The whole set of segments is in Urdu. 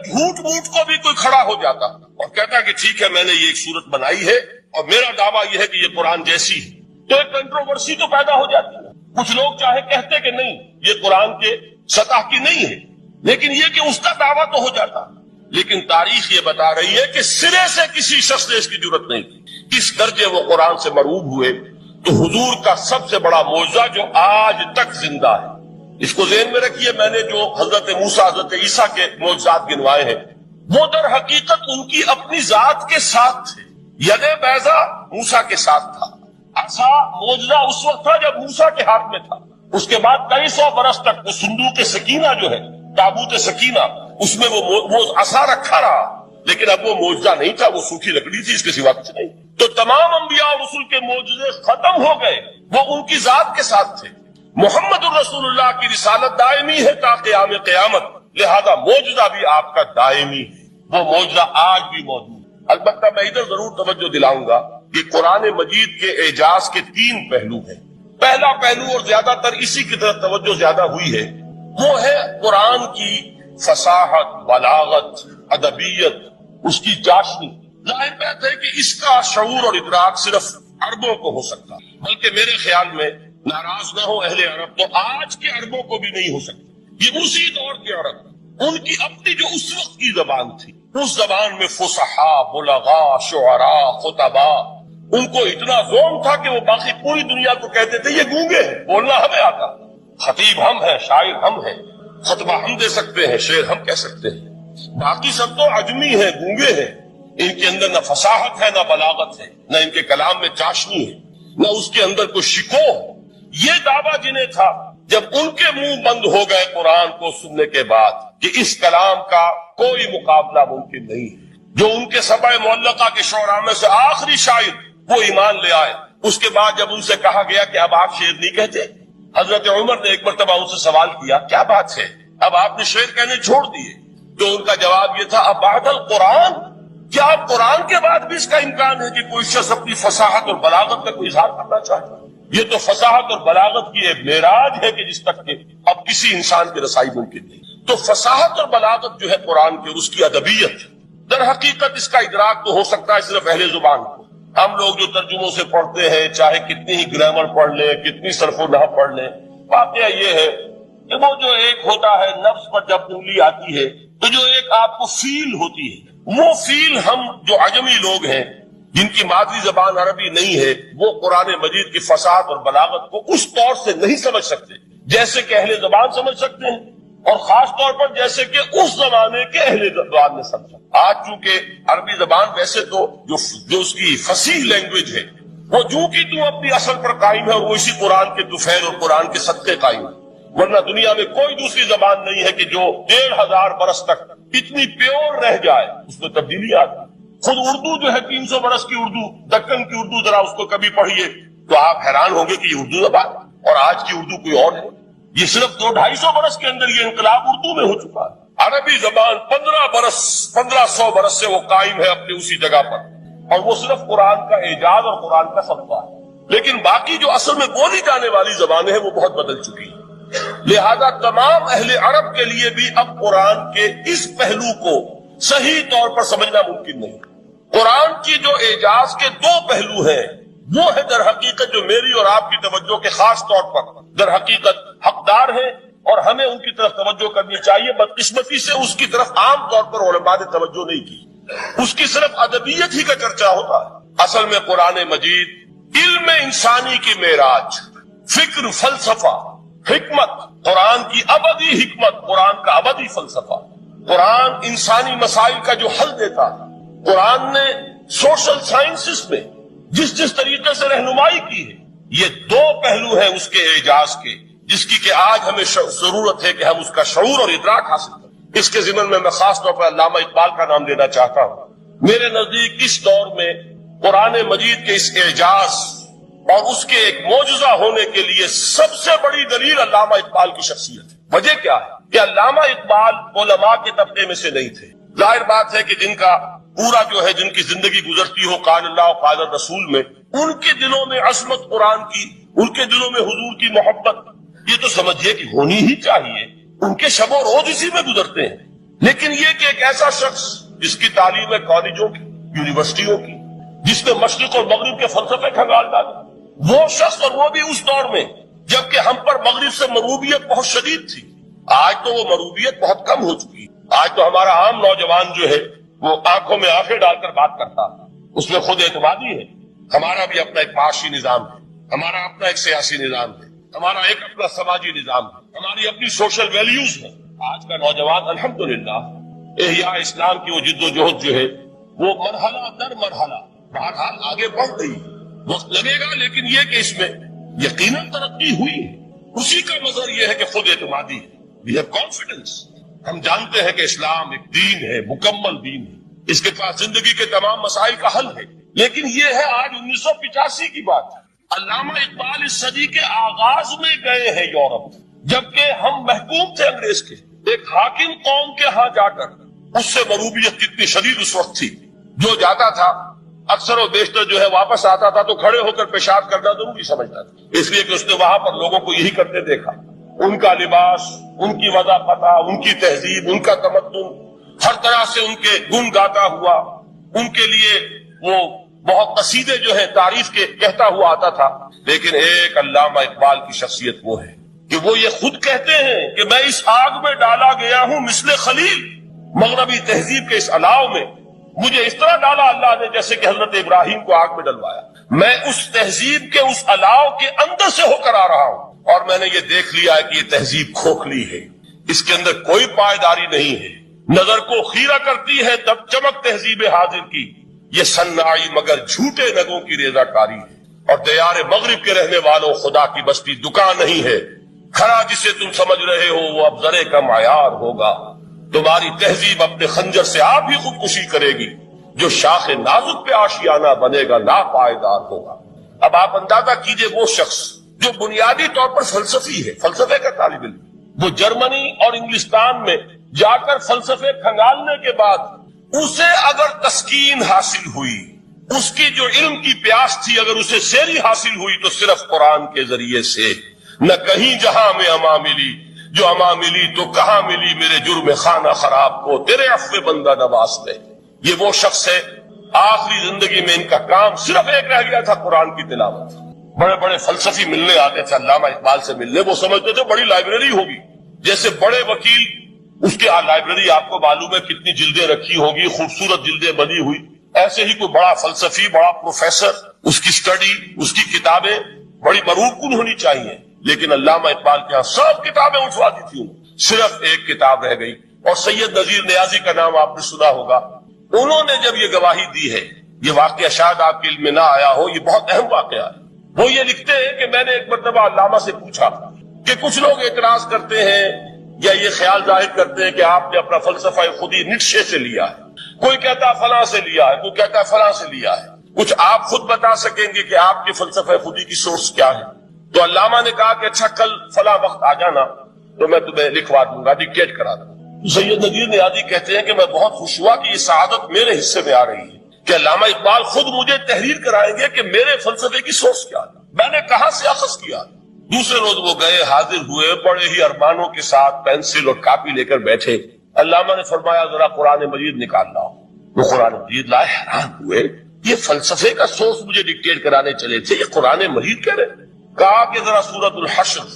جھوٹ موٹ کو بھی کوئی کھڑا ہو جاتا اور کہتا کہ ٹھیک ہے میں نے یہ ایک صورت بنائی ہے اور میرا دعویٰ یہ ہے کہ یہ قرآن جیسی ہے، تو ایک کنٹروورسی تو پیدا ہو جاتی ہے۔ کچھ لوگ چاہے کہتے کہ نہیں یہ قرآن کے سطح کی نہیں ہے، لیکن یہ کہ اس کا دعویٰ تو ہو جاتا۔ لیکن تاریخ یہ بتا رہی ہے کہ سرے سے کسی شخص نے اس کی ضرورت نہیں کی، اس درجے وہ قرآن سے مرعوب ہوئے۔ تو حضور کا سب سے بڑا معجزہ جو آج تک زندہ ہے، اس کو ذہن میں رکھیے، میں نے جو حضرت موسیٰ حضرت عیسیٰ کے معجزات گنوائے ہیں وہ در حقیقت ان کی اپنی ذات کے ساتھ تھے۔ ید بیضا موسیٰ کے ساتھ تھا، عصا معجزہ اس وقت تھا جب موسیٰ کے ہاتھ میں تھا، اس کے بعد کئی سو برس تک وہ صندوق سکینہ جو ہے، تابوت سکینہ، اس میں وہ عصا رکھا رہا، لیکن اب وہ معجزہ نہیں تھا، وہ سوکھی لکڑی تھی، اس کے سوا کچھ نہیں۔ تو تمام انبیاء اور رسول کے معجزے ختم ہو گئے، وہ ان کی ذات کے ساتھ تھے۔ محمد الرسول اللہ کی رسالت دائمی ہے تا قیام قیامت، لہذا معجزہ بھی آپ کا دائمی ہے، وہ معجزہ آج بھی موجود ہے۔ البتہ میں ادھر ضرور توجہ دلاؤں گا کہ قرآن مجید کے اعجاز کے 3 پہلو ہیں۔ پہلا پہلو، اور زیادہ تر اسی کی طرف توجہ زیادہ ہوئی ہے، وہ ہے قرآن کی فصاحت، بلاغت، ادبیت، اس کی چاشنی۔ ظاہر بات ہے کہ اس کا شعور اور ادراک صرف عربوں کو ہو سکتا، بلکہ میرے خیال میں ناراض نہ ہو اہل عرب تو آج کے عربوں کو بھی نہیں ہو سکتا۔ یہ اسی دور کے عرب، ان کی اپنی جو اس وقت کی زبان تھی، اس زبان میں فصحاء، بلغاء، شعراء، خطباء، ان کو اتنا ذوق تھا کہ وہ باقی پوری دنیا کو کہتے تھے یہ گونگے ہیں، بولنا ہمیں آتا، خطیب ہم ہیں، شاعر ہم ہیں، خطبہ ہم دے سکتے ہیں، شعر ہم کہہ سکتے ہیں، باقی سب تو عجمی ہیں، گونگے ہیں، ان کے اندر نہ فصاحت ہے نہ بلاغت ہے، نہ ان کے کلام میں چاشنی ہے، نہ اس کے اندر کوئی شکوہ ہے۔ یہ دعویٰ جنہیں تھا، جب ان کے منہ بند ہو گئے قرآن کو سننے کے بعد کہ اس کلام کا کوئی مقابلہ ممکن نہیں ہے، جو ان کے سبع معلقہ کے شعراء میں سے آخری شاعر وہ ایمان لے آئے، اس کے بعد جب ان سے کہا گیا کہ اب آپ شعر نہیں کہتے، حضرت عمر نے ایک مرتبہ ان سے سوال کیا کیا بات ہے اب آپ نے شعر کہنے چھوڑ دیے؟ تو ان کا جواب یہ تھا اب بعد القرآن، کیا اب قرآن کے بعد بھی اس کا امکان ہے کہ کوئی شخص اپنی فصاحت اور بلاغت کا کوئی اظہار کرنا چاہے؟ یہ تو فصاحت اور بلاغت کی ایک معراج ہے کہ جس تک کہ اب کسی انسان کی رسائی ممکن نہیں۔ تو فصاحت اور بلاغت جو ہے قرآن کی، اس کی ادبیت، در حقیقت اس کا ادراک تو ہو سکتا ہے صرف اہل زبان کو۔ ہم لوگ جو ترجموں سے پڑھتے ہیں، چاہے کتنی ہی گرامر پڑھ لیں، کتنی صرف و نحو پڑھ لیں، واقعہ یہ ہے کہ وہ جو ایک ہوتا ہے نفس پر جب انگلی آتی ہے تو جو ایک آپ کو فیل ہوتی ہے، وہ فیل ہم جو عجمی لوگ ہیں جن کی مادری زبان عربی نہیں ہے، وہ قرآن مجید کی فصاحت اور بلاغت کو اس طور سے نہیں سمجھ سکتے جیسے کہ اہل زبان سمجھ سکتے ہیں، اور خاص طور پر جیسے کہ اس زمانے کے اہل زبان نے سمجھا۔ آج چونکہ عربی زبان ویسے تو جو اس کی فصیح لینگویج ہے وہ جو کی تو اپنی اصل پر قائم ہے، اور وہ اسی قرآن کے طفیل اور قرآن کے صدقے قائم ہے، ورنہ دنیا میں کوئی دوسری زبان نہیں ہے کہ جو 1500 برس تک اتنی پیور رہ جائے، اس میں تبدیلی آتی۔ خود اردو جو ہے 300 برس کی اردو، دکن کی اردو، ذرا اس کو کبھی پڑھیے تو آپ حیران ہوں گے کہ یہ اردو زبان اور آج کی اردو کوئی اور ہے۔ یہ صرف 200-250 برس کے اندر یہ انقلاب اردو میں ہو چکا ہے۔ عربی زبان 1500 برس سے وہ قائم ہے اپنی اسی جگہ پر، اور وہ صرف قرآن کا اعجاز اور قرآن کا صدقہ ہے، لیکن باقی جو اصل میں بولی جانے والی زبانیں ہیں وہ بہت بدل چکی ہیں۔ لہذا تمام اہل عرب کے لیے بھی اب قرآن کے اس پہلو کو صحیح طور پر سمجھنا ممکن نہیں۔ قرآن کی جو اعجاز کے 2 پہلو ہیں، وہ ہے در حقیقت جو میری اور آپ کی توجہ کے خاص طور پر در حقیقت حقدار ہیں، اور ہمیں ان کی طرف توجہ کرنی چاہیے۔ بدقسمتی سے اس کی طرف عام طور پر علماء نے توجہ نہیں کی، اس کی صرف ادبیت ہی کا چرچا ہوتا ہے۔ اصل میں قرآن مجید علم انسانی کی معراج، فکر، فلسفہ، حکمت، قرآن کی ابدی حکمت، قرآن کا ابدی فلسفہ، قرآن انسانی مسائل کا جو حل دیتا ہے، قرآن نے سوشل سائنسز میں جس طریقے سے رہنمائی کی ہے، یہ 2 پہلو ہیں اس کے اعجاز کے، جس کی کہ آج ہمیں ضرورت ہے کہ ہم اس کا شعور اور ادراک حاصل کریں۔ اس کے ضمن میں خاص طور پر علامہ اقبال کا نام لینا چاہتا ہوں۔ میرے نزدیک اس دور میں قرآن مجید کے اس اعجاز اور اس کے ایک معجزہ ہونے کے لیے سب سے بڑی دلیل علامہ اقبال کی شخصیت ہے۔ وجہ کیا ہے کہ علامہ اقبال علماء کے طبقے میں سے نہیں تھے۔ ظاہر بات ہے کہ جن کا پورا جو ہے جن کی زندگی گزرتی ہو قال اللہ و قال الرسول میں، ان کے دلوں میں عظمت قرآن کی، ان کے دلوں میں حضور کی محبت، یہ تو سمجھیے کہ ہونی ہی چاہیے، ان کے شب و روز اسی میں گزرتے ہیں۔ لیکن یہ کہ ایک ایسا شخص جس کی تعلیم ہے کالجوں کی، یونیورسٹیوں کی، جس نے مشرق اور مغرب کے فلسفے کھنگال ڈالے، وہ شخص، اور وہ بھی اس دور میں جبکہ ہم پر مغرب سے مروبیت بہت شدید تھی. آج تو وہ مروبیت بہت کم ہو چکی. آج تو ہمارا عام نوجوان جو ہے وہ آنکھوں میں آنکھیں ڈال کر بات کرتا ہے، اس میں خود اعتمادی ہے. ہمارا بھی اپنا ایک معاشی نظام ہے، ہمارا اپنا ایک سیاسی نظام ہے، ہمارا ایک اپنا سماجی نظام ہے، ہماری اپنی سوشل ویلیوز ہے. آج کا نوجوان الحمدللہ احیاء اسلام کی وہ جد و جہد جو ہے وہ مرحلہ در مرحلہ بہرحال آگے بڑھ رہی ہے. وقت لگے گا، لیکن یہ کہ اس میں یقیناً ترقی ہوئی ہے. اسی کا مظہر یہ ہے کہ خود اعتمادی ہے. We have confidence. ہم جانتے ہیں کہ اسلام ایک دین ہے، مکمل دین ہے، اس کے پاس زندگی کے تمام مسائل کا حل ہے. لیکن یہ ہے آج 1985 کی بات ہے. علامہ اقبال اس صدی کے آغاز میں گئے ہیں یورپ، جبکہ ہم محکوم تھے انگریز کے. ایک حاکم قوم کے ہاں جا کر اس سے مروبیت کتنی شدید اس وقت تھی. جو جاتا تھا اکثر و بیشتر جو ہے واپس آتا تھا تو کھڑے ہو کر پیشاب کرنا ضروری سمجھتا تھا، اس لیے کہ اس نے وہاں پر لوگوں کو یہی کرتے دیکھا. ان کا لباس، ان کی وضاحت، ان کی تہذیب، ان کا تمدن، ہر طرح سے ان کے گن گاتا ہوا، ان کے لیے وہ بہت قصیدے جو ہے تعریف کے کہتا ہوا آتا تھا. لیکن ایک علامہ اقبال کی شخصیت وہ ہے کہ وہ یہ خود کہتے ہیں کہ میں اس آگ میں ڈالا گیا ہوں مثل خلیل. مغربی تہذیب کے اس الاؤ میں مجھے اس طرح ڈالا اللہ نے جیسے کہ حضرت ابراہیم کو آگ میں ڈلوایا. میں اس تہذیب کے اس الاؤ کے اندر سے ہو کر آ رہا ہوں، اور میں نے یہ دیکھ لیا ہے کہ یہ تہذیب کھوکھلی ہے، اس کے اندر کوئی پائیداری نہیں ہے، نظر کو خیرہ کرتی ہے دب چمک تہذیب حاضر کی. یہ صناعی مگر جھوٹے نگوں کی ریزہ کاری ہے. اور دیار مغرب کے رہنے والوں، خدا کی بستی دکان نہیں ہے. کھڑا جسے تم سمجھ رہے ہو وہ اب ذرے کا معیار ہوگا. تمہاری تہذیب اپنے خنجر سے آپ ہی خودکشی کرے گی. جو شاخ نازک پہ آشیانہ بنے گا ناپائیدار ہوگا. اب آپ اندازہ کیجئے وہ شخص جو بنیادی طور پر فلسفی ہے، فلسفے کا طالب علم، وہ جرمنی اور انگلستان میں جا کر فلسفے کھنگالنے کے بعد اسے اگر تسکین حاصل ہوئی، اس کی جو علم کی پیاس تھی اگر اسے سیری حاصل ہوئی تو صرف قرآن کے ذریعے سے. نہ کہیں جہاں میں اما ملی، جو اما ملی تو کہاں ملی میرے جرم خانہ خراب کو تیرے عفو بندہ نواز میں. یہ وہ شخص ہے آخری زندگی میں ان کا کام صرف ایک رہ گیا تھا، قرآن کی تلاوت. بڑے بڑے فلسفی ملنے آتے تھے علامہ اقبال سے ملنے، وہ سمجھتے تھے بڑی لائبریری ہوگی. جیسے بڑے وکیل، اس کی لائبریری آپ کو معلوم ہے کتنی جلدیں رکھی ہوگی، خوبصورت جلدیں بنی ہوئی. ایسے ہی کوئی بڑا فلسفی، بڑا پروفیسر، اس کی سٹڈی، اس کی کتابیں بڑی مروب کن ہونی چاہیے. لیکن علامہ اقبال کے ہاں سب کتابیں اٹھوا دی تھی، صرف ایک کتاب رہ گئی. اور سید نذیر نیازی کا نام آپ نے سنا ہوگا. انہوں نے جب یہ گواہی دی ہے، یہ واقعہ شاید آپ کے علم میں نہ آیا ہو، یہ بہت اہم واقعہ ہے. وہ یہ لکھتے ہیں کہ میں نے ایک مرتبہ علامہ سے پوچھا کہ کچھ لوگ اعتراض کرتے ہیں یا یہ خیال ظاہر کرتے ہیں کہ آپ نے اپنا فلسفہ خودی نیٹشے سے لیا ہے، کوئی کہتا ہے فلاں سے لیا ہے، کوئی کہتا ہے فلاں سے لیا ہے، کچھ آپ خود بتا سکیں گے کہ آپ کے فلسفہ خودی کی سورس کیا ہے؟ تو علامہ نے کہا کہ اچھا کل فلاں وقت آ جانا تو میں تمہیں لکھوا دوں گا، ڈکٹیٹ کرا دوں گا. سید نذیر نیازی کہتے ہیں کہ میں بہت خوش ہوا کہ یہ سعادت میرے حصے میں آ رہی ہے کہ علامہ اقبال خود مجھے تحریر کرائیں گے کہ میرے فلسفے کی سورس کیا ہے، میں نے کہاں سے اخذ کیا. دوسرے روز وہ گئے، حاضر ہوئے، بڑے ہی ارمانوں کے ساتھ پینسل اور کاپی لے کر بیٹھے. علامہ نے فرمایا ذرا قرآن مجید نکال لاؤ. وہ قرآن مجید لائے، حیران ہوئے، یہ فلسفے کا سورس مجھے ڈکٹیٹ کرانے چلے تھے، یہ قرآن مجید کہہ رہے. کہا کہ ذرا سورۃ الحشر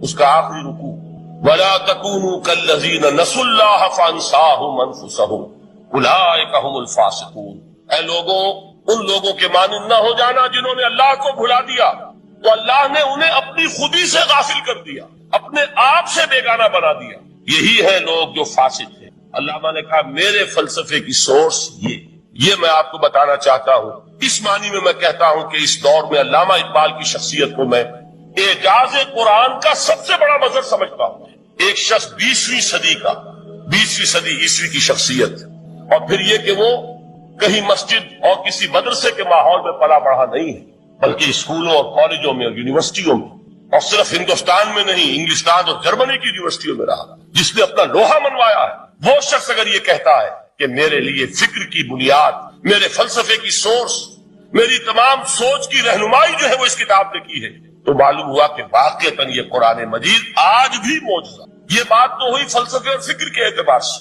اس کا آخری رکوع، وَلَا تَكُونُوا كَالَّذِينَ نَسُوا اللَّهَ فَأَنسَاهُمْ أَنفُسَهُمْ أُولَٰئِكَ هُمُ الْفَاسِقُونَ. اے لوگوں، ان لوگوں کے مانند نہ ہو جانا جنہوں نے اللہ کو بھلا دیا تو اللہ نے انہیں اپنی خودی سے غافل کر دیا، اپنے آپ سے بیگانہ بنا دیا. یہی ہے لوگ جو فاسق ہیں. علامہ نے کہا میرے فلسفے کی سورس یہ میں آپ کو بتانا چاہتا ہوں. اس معنی میں میں کہتا ہوں کہ اس دور میں علامہ اقبال کی شخصیت کو میں اعجاز قرآن کا سب سے بڑا مظہر سمجھتا ہوں. ایک شخص 20ویں صدی عیسوی کی شخصیت، اور پھر یہ کہ وہ کہیں مسجد اور کسی مدرسے کے ماحول میں پلا بڑھا نہیں ہے، بلکہ اسکولوں اور کالجوں میں اور یونیورسٹیوں میں، اور صرف ہندوستان میں نہیں، انگلستان اور جرمنی کی یونیورسٹیوں میں رہا، جس نے اپنا لوہا منوایا ہے. وہ شخص اگر یہ کہتا ہے کہ میرے لیے فکر کی بنیاد، میرے فلسفے کی سورس، میری تمام سوچ کی رہنمائی جو ہے وہ اس کتاب نے کی ہے، تو معلوم ہوا کہ واقعتاً یہ قرآن مجید آج بھی معجزہ. یہ بات تو ہوئی فلسفے اور فکر کے اعتبار سے،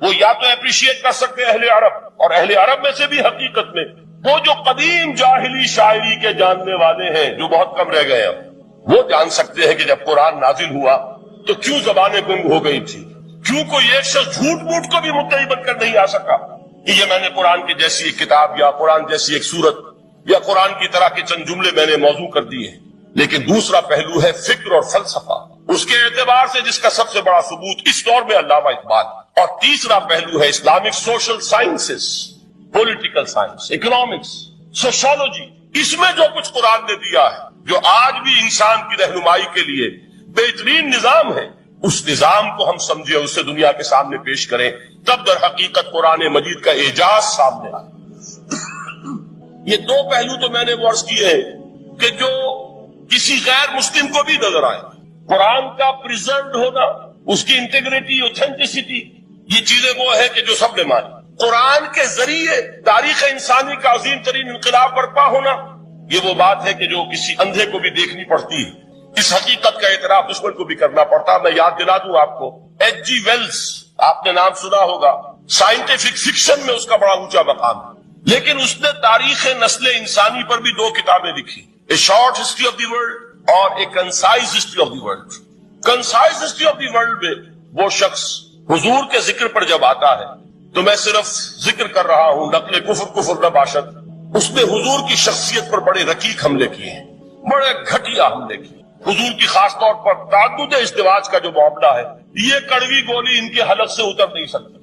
وہ یا تو اپریشیٹ کر سکتے ہیں اہل عرب، اور اہل عرب میں سے بھی حقیقت میں وہ جو قدیم جاہلی شاعری کے جاننے والے ہیں جو بہت کم رہ گئے ہیں، وہ جان سکتے ہیں کہ جب قرآن نازل ہوا تو کیوں زبانیں گنگ ہو گئی تھی، کیوں کوئی ایک شخص جھوٹ موٹ کو بھی مدعی بن کر نہیں آ سکا کہ یہ میں نے قرآن کی جیسی ایک کتاب یا قرآن جیسی ایک سورت یا قرآن کی طرح کے چند جملے میں نے موضوع کر دیے ہیں۔ لیکن دوسرا پہلو ہے فکر اور فلسفہ، اس کے اعتبار سے جس کا سب سے بڑا ثبوت اس دور میں علامہ اقبال، اور تیسرا پہلو ہے Islamic social sciences, political science, economics, sociology. اس میں جو کچھ قرآن نے دیا ہے، جو آج بھی انسان کی رہنمائی کے لیے بہترین نظام ہے، اس نظام کو ہم سمجھے، اسے دنیا کے سامنے پیش کریں، تب در حقیقت قرآن مجید کا اعجاز سامنے آئے۔ یہ دو پہلو تو میں نے وہ عرض کیے ہیں کہ جو کسی غیر مسلم کو بھی نظر آئے۔ قرآن کا پریزروڈ ہونا، اس کی انٹیگریٹی، اوتھینٹسٹی، یہ چیزیں وہ ہے کہ جو سب نے مانی۔ قرآن کے ذریعے تاریخ انسانی کا عظیم ترین انقلاب برپا ہونا، یہ وہ بات ہے کہ جو کسی اندھے کو بھی دیکھنی پڑتی ہے۔ اس حقیقت کا اعتراف دشمن کو بھی کرنا پڑتا۔ میں یاد دلا دوں آپ کو، ایچ جی ویلز، آپ نے نام سنا ہوگا، سائنٹیفک فکشن میں اس کا بڑا اونچا مقام ہے، لیکن اس نے تاریخ نسل انسانی پر بھی دو کتابیں لکھی، a short history of the world اور a concise history of the world. Concise history of the world میں وہ شخص حضور کے ذکر پر جب آتا ہے تو میں صرف ذکر کر رہا ہوں، نقل کفر نہ باشد، اس نے حضور کی شخصیت پر بڑے رقیق حملے کیے ہیں، بڑے گھٹیا حملے کیے۔ حضور کی خاص طور پر تعدد ازدواج کا جو معاملہ ہے، یہ کڑوی گولی ان کے حلق سے اتر نہیں سکتی،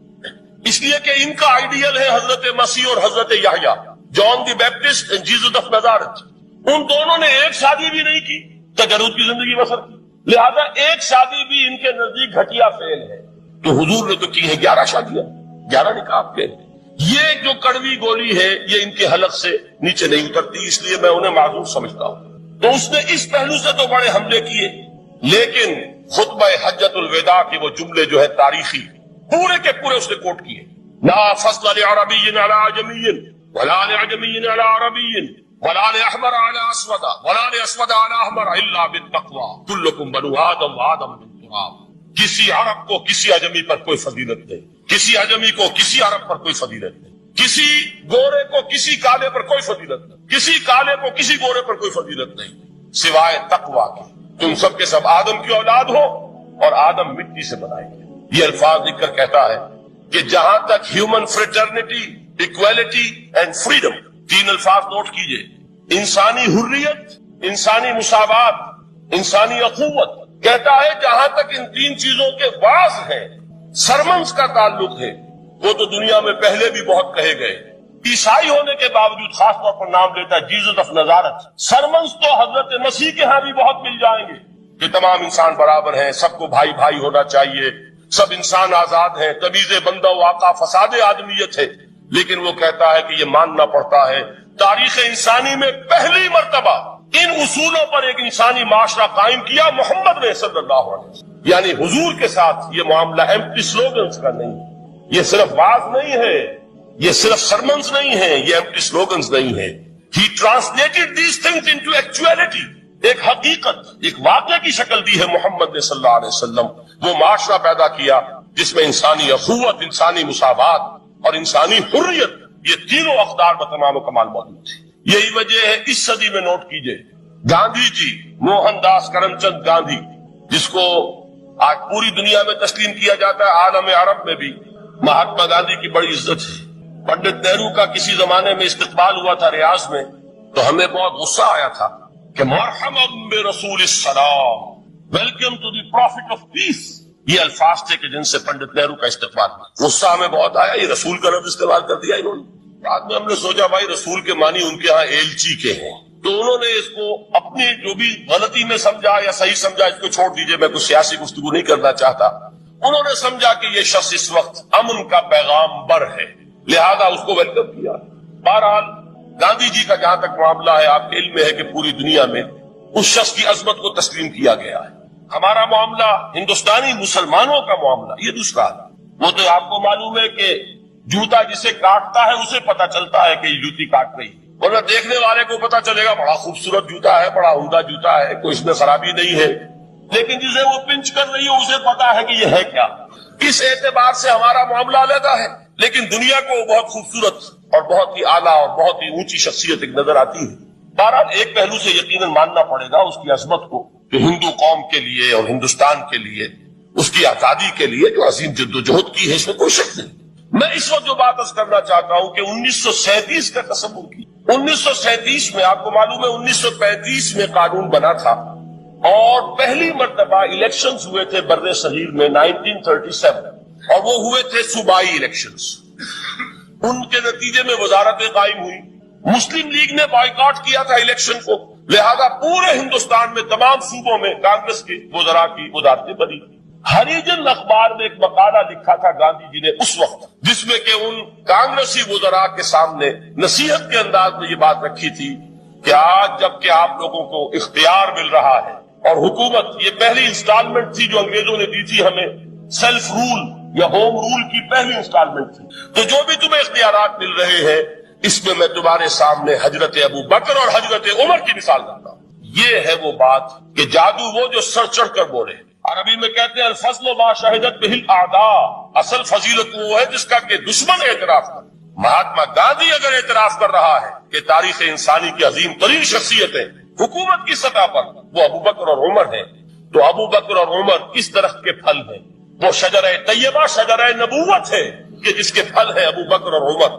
اس لیے کہ ان کا آئیڈیل ہے حضرت مسیح اور حضرت یحییٰ، جان دی بیپٹسٹ اینڈ جیسس آف نازارeth۔ ان دونوں نے ایک شادی بھی نہیں کی، تجرد کی زندگی بسر کی، لہذا ایک شادی بھی ان کے نزدیک گھٹیا فعل ہے۔ تو حضور نے تو کی ہے 11 شادیاں، 11 نکاح کے۔ یہ جو کڑوی گولی ہے یہ ان کے حلق سے نیچے نہیں اترتی، اس لیے میں انہیں معذور سمجھتا ہوں۔ تو اس نے اس پہلو سے تو بڑے حملے کیے، لیکن خطبہ حجۃ الوداع کے وہ جملے جو ہے تاریخی، پورے کے پورے اس نے کوٹ کیے، لا فضل لعربی علی عجمی ولا لعجمی علی عربی ولا لأحمر علی اسود ولا لأسود علی احمر الا بالتقوی کلکم بنو آدم وآدم من تراب۔ کسی عرب کو کسی عجمی پر کوئی فضیلت نہیں، کسی عجمی کو کسی عرب پر کوئی فضیلت نہیں، کسی گورے کو کسی کالے پر کوئی فضیلت نہیں، کسی کالے کو کسی گورے پر کوئی فضیلت نہیں سوائے تقویٰ کی۔ تم سب کے سب آدم کی اولاد ہو اور آدم مٹی سے بنائے گئے۔ یہ الفاظ لکھ کر کہتا ہے کہ جہاں تک human fraternity, equality and freedom, تین الفاظ نوٹ کیجئے، انسانی حریت، انسانی مساوات، انسانی اخوت، کہتا ہے جہاں تک ان تین چیزوں کے بعض ہیں، سرمنس کا تعلق ہے، وہ تو دنیا میں پہلے بھی بہت کہے گئے۔ عیسائی ہونے کے باوجود خاص طور پر نام لیتا ہے جیسس آف نازارeth۔ سرمنس تو حضرت مسیح کے ہاں بھی بہت مل جائیں گے کہ تمام انسان برابر ہیں، سب کو بھائی بھائی ہونا چاہیے، سب انسان آزاد ہیں، تمیز بندہ و آقا فساد آدمیت ہے۔ لیکن وہ کہتا ہے کہ یہ ماننا پڑتا ہے تاریخ انسانی میں پہلی مرتبہ ان اصولوں پر ایک انسانی معاشرہ قائم کیا محمد نے صلی اللہ علیہ وسلم۔ یعنی حضور کے ساتھ یہ معاملہ ایمپٹی سلوگنز کا نہیں، یہ صرف واز نہیں ہے، یہ صرف سرمنز نہیں ہے، یہ ایمپٹی سلوگنز نہیں ہے۔ He translated these things into actuality، ایک حقیقت، ایک واقعہ کی شکل دی ہے محمد نے صلی اللہ علیہ وسلم۔ وہ معاشرہ پیدا کیا جس میں انسانی اخوت، انسانی مساوات اور انسانی حریت، یہ تینوں اقدار بتمام و کمال موجود تھی۔ یہی وجہ ہے اس صدی میں نوٹ کیجئے، گاندھی جی، موہن داس کرم چند گاندھی، جس کو آج پوری دنیا میں تسلیم کیا جاتا ہے، عالم عرب میں بھی مہاتما گاندھی کی بڑی عزت ہے۔ پنڈت نہرو کا کسی زمانے میں استقبال ہوا تھا ریاض میں، تو ہمیں بہت غصہ آیا تھا کہ مرحبا برسول السلام، welcome to the prophet of peace, یہ الفاظ تھے کہ جن سے پنڈت نہرو کا استقبال ہوا۔ غصہ ہمیں بہت آیا، یہ رسول کا لفظ استعمال کر دیا انہوں نے۔ بعد میں ہم نے سوچا بھائی رسول کے معنی ان کے ہاں ایلچی کے ہیں، تو انہوں نے اس کو اپنی جو بھی غلطی میں سمجھا یا صحیح سمجھا، اس کو چھوڑ دیجئے، میں کوئی سیاسی گفتگو نہیں کرنا چاہتا۔ انہوں نے سمجھا کہ یہ شخص اس وقت امن کا پیغام بر ہے، لہذا اس کو ویلکم کیا۔ بہرحال گاندھی جی کا جہاں تک معاملہ ہے، آپ کے علم میں ہے کہ پوری دنیا میں اس شخص کی عظمت کو تسلیم کیا گیا ہے۔ ہمارا معاملہ، ہندوستانی مسلمانوں کا معاملہ، یہ دوسرا ہے۔ وہ تو آپ کو معلوم ہے کہ جوتا جسے کاٹتا ہے اسے پتا چلتا ہے کہ یہ جوتی کاٹ رہی ہے، ورنہ دیکھنے والے کو پتا چلے گا بڑا خوبصورت جوتا ہے، بڑا عمدہ جوتا ہے، کوئی اس میں خرابی نہیں ہے، لیکن جسے وہ پنچ کر رہی ہے اسے پتا ہے کہ یہ ہے کیا۔ اس اعتبار سے ہمارا معاملہ علیحدہ ہے، لیکن دنیا کو بہت خوبصورت اور بہت ہی اعلیٰ اور بہت ہی اونچی شخصیت ایک نظر آتی ہے۔ بہرحال ایک پہلو سے یقیناً ماننا پڑے گا اس کی عظمت کو کہ ہندو قوم کے لیے اور ہندوستان کے لیے، اس کی آزادی کے لیے جو عظیم جدوجہد کی ہے، اس میں کوئی شک نہیں۔ میں اس وقت جو بات عرض کرنا چاہتا ہوں کہ 1937 کا تصور کی، 1937 میں آپ کو معلوم ہے 1935 میں قانون بنا تھا اور پہلی مرتبہ الیکشنز ہوئے تھے بر صغیر میں 1937، اور وہ ہوئے تھے صوبائی الیکشنز۔ ان کے نتیجے میں وزارتیں قائم ہوئی، مسلم لیگ نے بائیکاٹ کیا تھا الیکشن کو، لہذا پورے ہندوستان میں تمام صوبوں میں کانگریس کے وزراء کی وزارتیں بنی۔ ہریجن اخبار میں ایک مقالہ لکھا تھا گاندھی جی نے اس وقت، جس میں کہ ان کانگریسی وزراء کے سامنے نصیحت کے انداز میں یہ بات رکھی تھی کہ آج جب کہ آپ لوگوں کو اختیار مل رہا ہے اور حکومت، یہ پہلی انسٹالمنٹ تھی جو انگریزوں نے دی تھی ہمیں، سیلف رول یا ہوم رول کی پہلی انسٹالمنٹ تھی، تو جو بھی تمہیں اختیارات مل رہے ہیں اس میں میں تمہارے سامنے حضرت ابو بکر اور حضرت عمر کی مثال دیتا ہوں۔ یہ ہے وہ بات کہ جادو وہ جو سر چڑھ کر بولے۔ عربی میں کہتے ہیں الفضل ما شہدت بہ الاعداء، اصل فضیلت وہ ہے جس کا کہ دشمن اعتراف کر۔ مہاتما گاندھی اگر اعتراف کر رہا ہے کہ تاریخ انسانی کی عظیم ترین شخصیتیں حکومت کی سطح پر وہ ابو بکر اور عمر ہیں، تو ابو بکر اور عمر کس درخت کے پھل ہیں؟ وہ شجرہ طیبہ، شجرہ نبوت ہے کہ جس کے پھل ہیں ابو بکر اور عمر،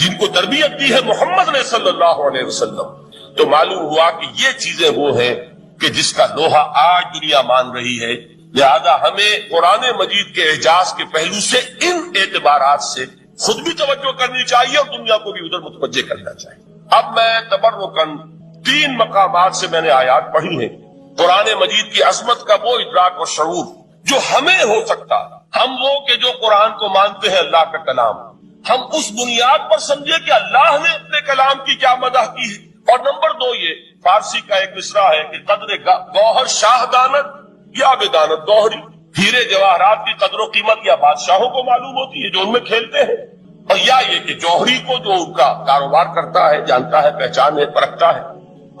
جن کو تربیت دی ہے محمد نے صلی اللہ علیہ وسلم۔ تو معلوم ہوا کہ یہ چیزیں وہ ہیں کہ جس کا لوہا آج دنیا مان رہی ہے، لہذا ہمیں قرآن مجید کے اعجاز کے پہلو سے ان اعتبارات سے خود بھی توجہ کرنی چاہیے اور دنیا کو بھی ادھر متوجہ کرنا چاہیے۔ اب میں تبرکاً 3 مقامات سے میں نے آیات پڑھی ہیں قرآن مجید کی عظمت کا وہ ادراک اور شعور جو ہمیں ہو سکتا، ہم وہ کہ جو قرآن کو مانتے ہیں اللہ کا کلام، ہم اس بنیاد پر سمجھے کہ اللہ نے اپنے کلام کی کیا مدح کی ہے۔ اور نمبر 2 یہ فارسی کا ایک مصرع ہے کہ قدر گوہر شاہ دانت یا بدانت گوہری، ہیرے جواہرات کی قدر و قیمت یا بادشاہوں کو معلوم ہوتی ہے جو ان میں کھیلتے ہیں، اور یا یہ کہ جوہری کو جو ان کا کاروبار کرتا ہے، جانتا ہے، پہچان ہے، پرکھتا ہے۔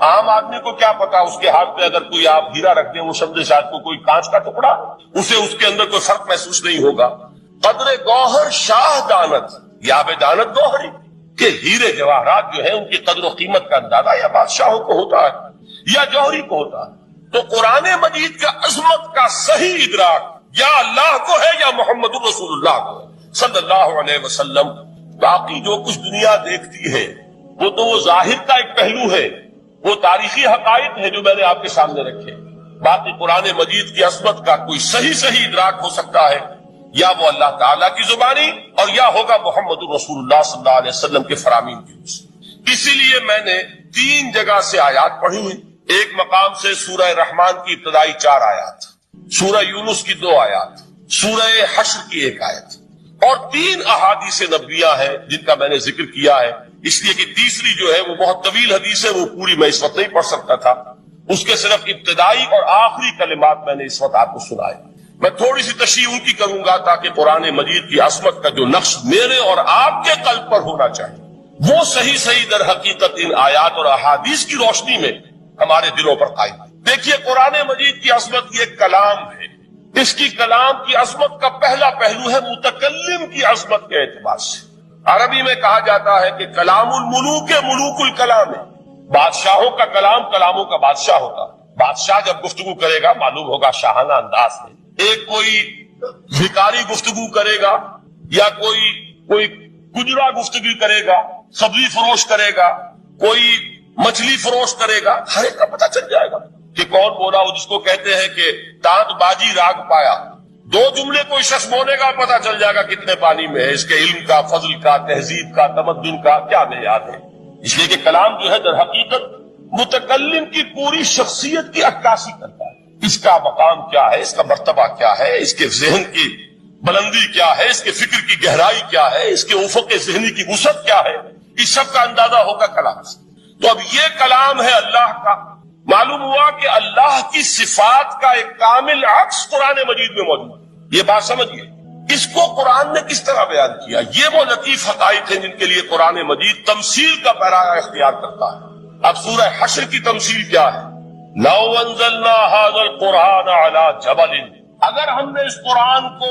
عام آدمی کو کیا پتا اس کے ہاتھ میں اگر کوئی آپ ہیرا رکھ دیں وہ سمجھے شاید کو کوئی کانچ کا ٹکڑا، اسے اس کے اندر کوئی فرق محسوس نہیں ہوگا۔ قدر گوہر شاہ دانت یا بدانت گوہری، کہ ہیرے جواہرات جو ہیں ان کی قدر و قیمت کا اندازہ یا بادشاہوں کو ہوتا ہے یا جوہری کو ہوتا ہے۔ تو قرآن مجید کا عظمت کا صحیح ادراک یا اللہ کو ہے یا محمد الرسول اللہ کو صلی اللہ علیہ وسلم۔ باقی جو کچھ دنیا دیکھتی ہے وہ تو وہ ظاہر کا ایک پہلو ہے، وہ تاریخی حقائق ہے جو میں نے آپ کے سامنے رکھے۔ باقی قرآن مجید کی عظمت کا کوئی صحیح ادراک ہو سکتا ہے یا وہ اللہ تعالیٰ کی زبانی اور یا ہوگا محمد رسول اللہ صلی اللہ علیہ وسلم کے فرامین کی روح سے۔ اسی لیے میں نے 3 جگہ سے آیات پڑھی ہیں۔ ایک مقام سے سورہ رحمان کی ابتدائی 4 آیات، سورہ یونس کی 2 آیات، سورہ حشر کی 1 آیت، اور 3 احادیث نبویہ ہیں جن کا میں نے ذکر کیا ہے، اس لیے کہ تیسری جو ہے وہ بہت طویل حدیث ہے، وہ پوری میں اس وقت نہیں پڑھ سکتا تھا، اس کے صرف ابتدائی اور آخری کلمات میں نے اس وقت آپ کو سنائے۔ میں تھوڑی سی تشریح ان کی کروں گا تاکہ قرآن مجید کی عظمت کا جو نقش میرے اور آپ کے قلب پر ہونا چاہیے وہ صحیح در حقیقت ان آیات اور احادیث کی روشنی میں ہمارے دلوں پر قائم ہے۔ دیکھیے قرآن مجید کی عظمت یہ کلام ہے، اس کی کلام کی عظمت کا پہلا پہلو ہے متکلم کی عظمت کے اعتبار سے۔ عربی میں کہا جاتا ہے کہ کلام الملوک ملوک الکلام ہے، بادشاہوں کا کلام کلاموں کا بادشاہ ہوتا ہے۔ بادشاہ جب گفتگو کرے گا معلوم ہوگا شاہانہ انداز میں، ایک کوئی بھکاری گفتگو کرے گا یا کوئی گجرا گفتگو کرے گا، سبزی فروش کرے گا، کوئی مچھلی فروش کرے گا، ہر ایک کا پتہ چل جائے گا کہ کون بولا وہ، جس کو کہتے ہیں کہ تانت بازی راگ پایا۔ 2 جملے کوئی شخص بولے گا پتہ چل جائے گا کتنے پانی میں ہے، اس کے علم کا، فضل کا، تہذیب کا، تمدن کا کیا معیار ہے۔ اس لیے کہ کلام جو ہے در حقیقت متکلم کی پوری شخصیت کی عکاسی کرتا ہے، اس کا مقام کیا ہے، اس کا مرتبہ کیا ہے، اس کے ذہن کی بلندی کیا ہے، اس کے فکر کی گہرائی کیا ہے، اس کے افق ذہنی کی وسعت کیا ہے، اس سب کا اندازہ ہوگا کلام سے۔ تو اب یہ کلام ہے اللہ کا۔ معلوم ہوا کہ اللہ کی صفات کا ایک کامل عکس قرآن مجید میں موجود ہے۔ یہ بات سمجھیے، اس کو قرآن نے کس طرح بیان کیا، یہ وہ لطیف حقائق ہیں جن کے لیے قرآن مجید تمثیل کا پیرایا اختیار کرتا ہے۔ اب سورہ حشر کی تمثیل کیا ہے؟ لو انزلنا هذا القرآن على جبل، اگر ہم نے اس قرآن کو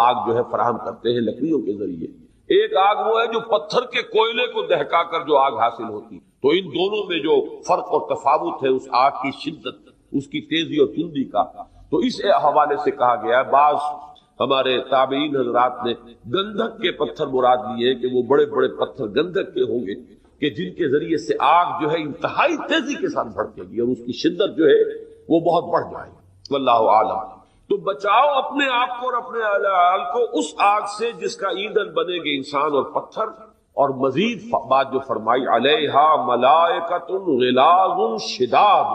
آگ جو ہے فراہم کرتے ہیں لکڑیوں کے ذریعے، ایک آگ وہ ہے جو پتھر کے کوئلے کو دہکا کر جو آگ حاصل ہوتی. تو ان دونوں میں جو فرق اور تفاوت ہے اس آگ کی شدت، اس کی تیزی اور تندی کا، تو اس حوالے سے کہا گیا ہے. بعض ہمارے تابعین حضرات نے گندھک کے پتھر مراد لیے کہ وہ بڑے بڑے پتھر گندھک کے ہوں گے کہ جن کے ذریعے سے آگ جو ہے انتہائی تیزی کے ساتھ بڑھے گی اور اس کی شدت جو ہے وہ بہت بڑھ جائے گی. واللہ اعلم. تو بچاؤ اپنے آپ کو اور اپنے اہل عیال کو اس آگ سے جس کا ایندھن بنے گے انسان اور پتھر. اور مزید بات جو فرمائی علیہا ملائکۃ غلاظ شداد،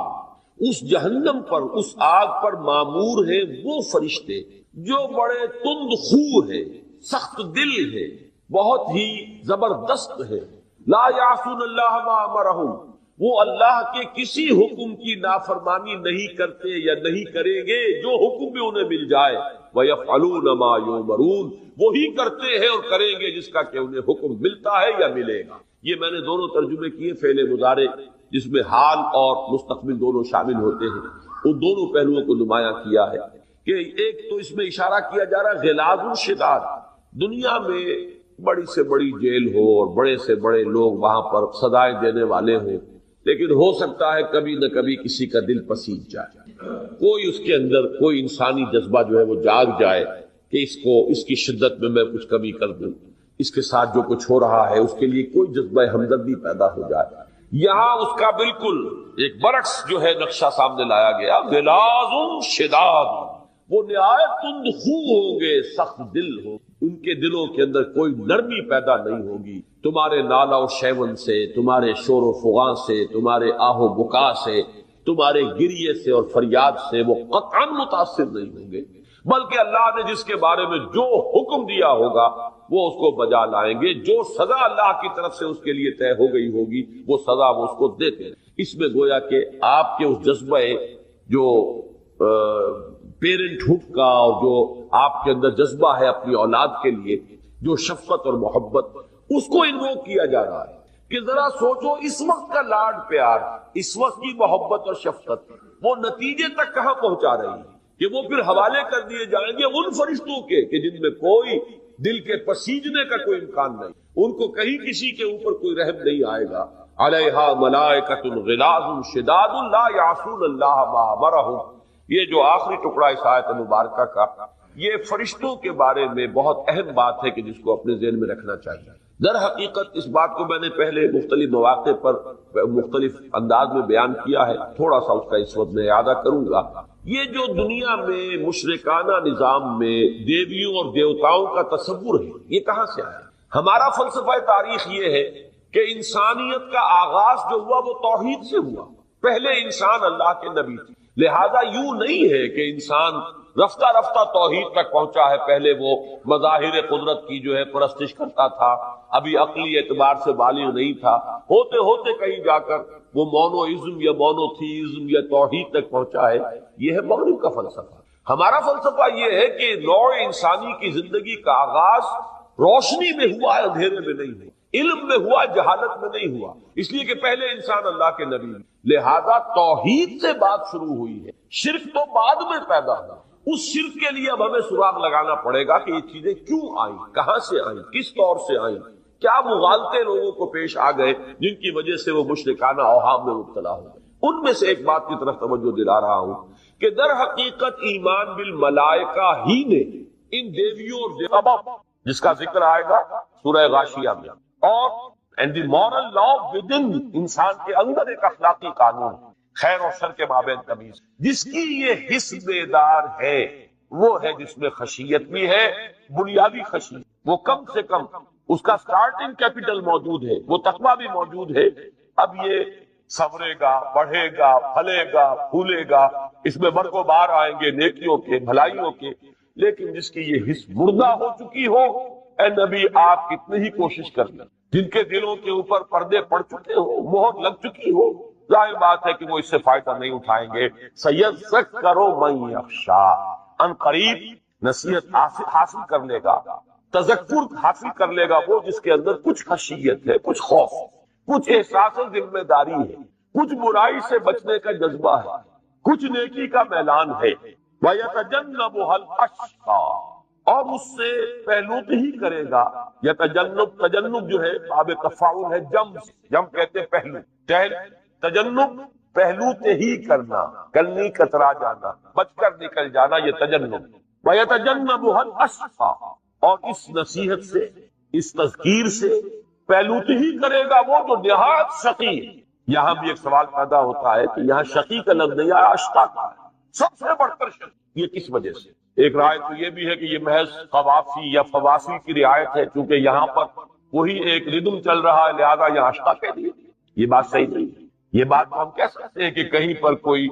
اس جہنم پر، اس آگ پر مامور ہیں وہ فرشتے جو بڑے تند خو ہیں، سخت دل ہیں، بہت ہی زبردست ہیں. لا یعصون اللہ ما امرہم، وہ اللہ کے کسی حکم کی نافرمانی نہیں کرتے یا نہیں کریں گے جو حکم بھی انہیں مل جائے. وَيَفْعَلُونَ مَا يُؤْمَرُونَ، وہی کرتے ہیں اور کریں گے جس کا کہ انہیں حکم ملتا ہے یا ملے گا. یہ میں نے دونوں ترجمے کیے فعل مضارع جس میں حال اور مستقبل دونوں شامل ہوتے ہیں، ان دونوں پہلوؤں کو نمایاں کیا ہے کہ ایک تو اس میں اشارہ کیا جا رہا ہے غلاظ شداد. دنیا میں بڑی سے بڑی جیل ہو اور بڑے سے بڑے لوگ وہاں پر سزائیں دینے والے ہوں، لیکن ہو سکتا ہے کبھی نہ کبھی کسی کا دل پسیج جائے، کوئی اس کے اندر کوئی انسانی جذبہ جو ہے وہ جاگ جائے کہ اس کی شدت میں کچھ کمی کر دوں، اس کے ساتھ جو کچھ ہو رہا ہے اس کے لیے کوئی جذبہ ہمدردی پیدا ہو جائے. یہاں اس کا بالکل ایک برعکس جو ہے نقشہ سامنے لایا گیا. غلاظ شداد، وہ نہایت تند خو ہوں گے، سخت دل ہوں، ان کے دلوں کے اندر کوئی نرمی پیدا نہیں ہوگی. تمہارے نالا و شیون سے، تمہارے شور و فغاں سے، تمہارے آہ و بکا سے، تمہارے گریے سے اور فریاد سے وہ قطعاً متاثر نہیں ہوں گے، بلکہ اللہ نے جس کے بارے میں جو حکم دیا ہوگا وہ اس کو بجا لائیں گے. جو سزا اللہ کی طرف سے اس کے لیے طے ہو گئی ہوگی وہ سزا وہ اس کو دیتے ہیں. اس میں گویا کہ آپ کے اس جذبہ جو پیرنٹ ہوڈ کا اور جو آپ کے اندر جذبہ ہے اپنی اولاد کے لیے، جو شفقت اور محبت، اس کو انووک کیا جا رہا ہے کہ ذرا سوچو اس وقت کا لاڈ پیار، اس وقت کی محبت اور شفقت وہ نتیجے تک کہاں پہنچا رہی ہے کہ وہ پھر حوالے کر دیے جائیں گے ان فرشتوں کے کہ جن میں کوئی دل کے پسیجنے کا کوئی امکان نہیں، ان کو کہیں کسی کے اوپر کوئی رحم نہیں آئے گا. علیہا ملائکۃ غلاظ شداد لا یعصون اللہ ما امرہم. یہ جو آخری ٹکڑا اس آیت مبارکہ کا، یہ فرشتوں کے بارے میں بہت اہم بات ہے کہ جس کو اپنے ذہن میں رکھنا چاہیے. در حقیقت اس بات کو میں نے پہلے مختلف مواقع پر مختلف انداز میں بیان کیا ہے، تھوڑا سا اس کا اس وقت میں اعادہ کروں گا. یہ جو دنیا میں مشرکانہ نظام میں دیویوں اور دیوتاؤں کا تصور ہے، یہ کہاں سے آیا؟ ہمارا فلسفہ تاریخ یہ ہے کہ انسانیت کا آغاز جو ہوا وہ توحید سے ہوا. پہلے انسان اللہ کے نبی تھے، لہذا یوں نہیں ہے کہ انسان رفتہ رفتہ توحید تک پہنچا ہے. پہلے وہ مظاہر قدرت کی جو ہے پرستش کرتا تھا، ابھی عقلی اعتبار سے بالغ نہیں تھا، ہوتے ہوتے کہیں جا کر وہ مونوازم یا مونوتھیزم یا توحید تک پہنچا ہے. یہ ہے مغرب کا فلسفہ. ہمارا فلسفہ یہ ہے کہ نوع انسانی کی زندگی کا آغاز روشنی میں ہوا ہے، اندھیرے میں نہیں ہوا، علم میں ہوا، جہالت میں نہیں ہوا، اس لیے کہ پہلے انسان اللہ کے نبی، لہذا توحید سے بات شروع ہوئی ہے. شرک تو بعد میں پیدا ہوا. اس شرک کے لیے اب ہمیں سراغ لگانا پڑے گا کہ یہ چیزیں کیوں آئیں، کہاں سے آئیں، کس طور سے آئیں، کیا مغالطے لوگوں کو پیش آ گئے جن کی وجہ سے وہ مشرکانہ اوہام میں مبتلا ہو گئے. ان میں سے ایک بات کی طرف توجہ دلا رہا ہوں کہ در حقیقت ایمان بالملائکہ ہی نے ان دیویوں اور دیوتاؤں جس کا ذکر آئے گا سورہ غاشیہ میں، اور and the moral law with in, انسان کے اندر ایک اخلاقی قانون، خیر اور شر کے مابین تمیز، جس کی یہ حس بیدار ہے وہ ہے جس میں خشیت بھی ہے، بنیادی خشیت، وہ کم سے کم اس کا سٹارٹنگ کیپٹل موجود ہے، وہ تقویٰ بھی موجود ہے. اب یہ سنورے گا، بڑھے گا، پھلے گا، پھولے گا، اس میں برق و بار آئیں گے نیکیوں کے، بھلائیوں کے. لیکن جس کی یہ حس مردہ ہو چکی ہو، اے نبی آپ کتنی ہی کوشش کر لیں، جن کے دلوں کے اوپر پردے پڑ چکے ہو، مہر لگ چکی ہو، ظاہر بات ہے کہ وہ اس سے فائدہ نہیں اٹھائیں گے. سَيَذَّكَّرُ مَن يَخْشَىٰ، ان قریب نصیحت حاصل کر لے گا، تذکر حاصل کر لے گا وہ جس کے اندر کچھ خشیت ہے، کچھ خوف، کچھ احساس ذمہ داری ہے، کچھ برائی سے بچنے کا جذبہ ہے، کچھ نیکی کا میلان ہے. وَيَتَجَنَّبُهَا الْأَشْقَىٰ، اور اس سے پہلوت ہی کرے گا. یا تجنب جو ہے باب تفاعل ہے جم کہتے پہلو. تجنب پہلوت ہی کرنا، کلنی کترا جانا، بچ کر نکل جانا، یہ تجنب. وَيَتَجَنَّبُهَا الْأَشْقَى، اور اس نصیحت سے، اس تذکیر سے پہلوت ہی کرے گا وہ جو نہایت شقی ہے. یہاں بھی ایک سوال پیدا ہوتا ہے کہ یہاں شقی کا لفظ نہیں آیا، اشقا کا ہے، سب سے بڑھ کر شقی. یہ کس وجہ سے؟ ایک رائے تو یہ بھی ہے کہ یہ محض قوافی یا فواصل کی رعایت ہے، کیونکہ یہاں پر وہی ایک ردم چل رہا ہے، لہذا یہاں اشقا کہہ دیا. یہ بات صحیح نہیں ہے. یہ بات تو ہم کہہ سکتے ہیں کہ کہیں پر کوئی